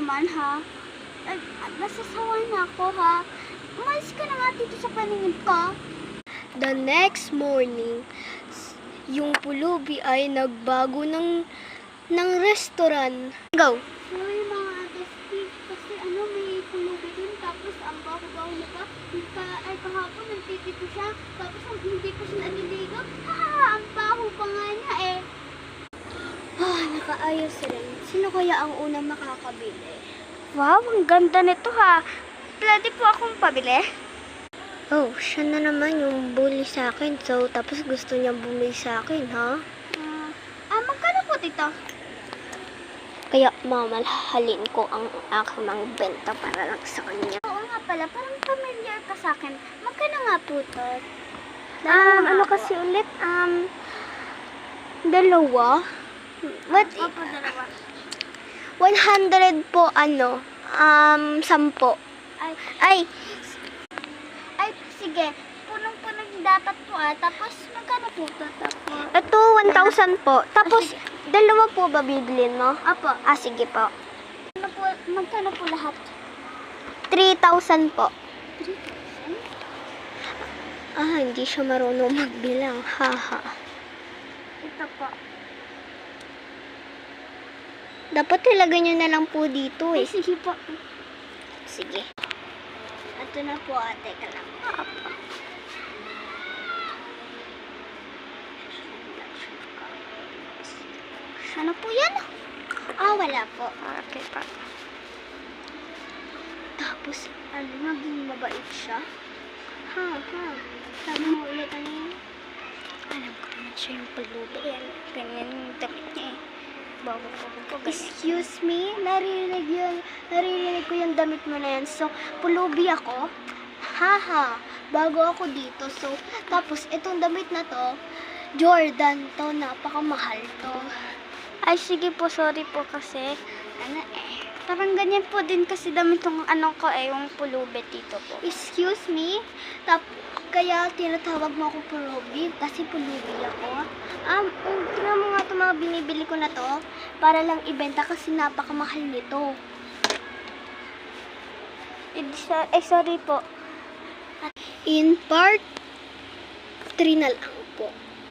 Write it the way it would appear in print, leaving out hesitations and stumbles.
naman, ha? Nasasawa na ako, ha? Umalis ka na nga dito sa paningin ko. The next morning, yung pulubi ay nagbago ng restaurant. Go! Sorry mga Ate Steve, kasi may pulubi dun, tapos ang baho-baho na pa. Kahapon nagpipito siya, tapos hindi ko siya naliligo. Ang baho pa nga niya eh. Nakaayos rin. Sino kaya ang unang makakabili? Wow, ang ganda nito ha. Pwede po akong pabili? Oh, siya na naman yung bully sa akin. So, tapos gusto niyang bumili sa akin, ha? Magkano po dito? Kaya mamahalin ko ang aking mga benta para lang sa kanya. Oo nga pala, parang familiar ka sa akin. Magkano nga po ito? Ano kasi ulit? Dalawa? What? Opo, dalawa. 100 po, 10. Ay, Sige. Punong-puno dapat po Tapos, magkano po ito? ito 1,000 po. Tapos, dalawa po ba bibilin mo? Opo. Sige po. Magkano po lahat? 3,000 po. 3,000? Hindi siya marunong magbilang. Haha. Ito po. Dapat ilagay nyo na lang po dito eh. Sige po. Sige. Ito na po ate ka lang. Ano po yan? Wala po. Okay pa. Tapos, naging mabait siya? Sabi mo ulit yun? Alam ko naman siya yung pulubi. Ganyan yung damit niya eh. Bago. Excuse me? Narinig ko yung damit mo na yan. So, pulubi ako. Bago ako dito. So, tapos itong damit na to, Jordan to. Napakamahal to. Ay, sige po. Sorry po kasi. Parang ganyan po din kasi damit yung yung pulubet dito po. Excuse me? Kaya tinatawag mo ako pulubi kasi pulubi ako. Tingnan mo nga itong mga binibili ko na to para lang ibenta kasi napakamahal nito. Sorry po. In part 3 na lang.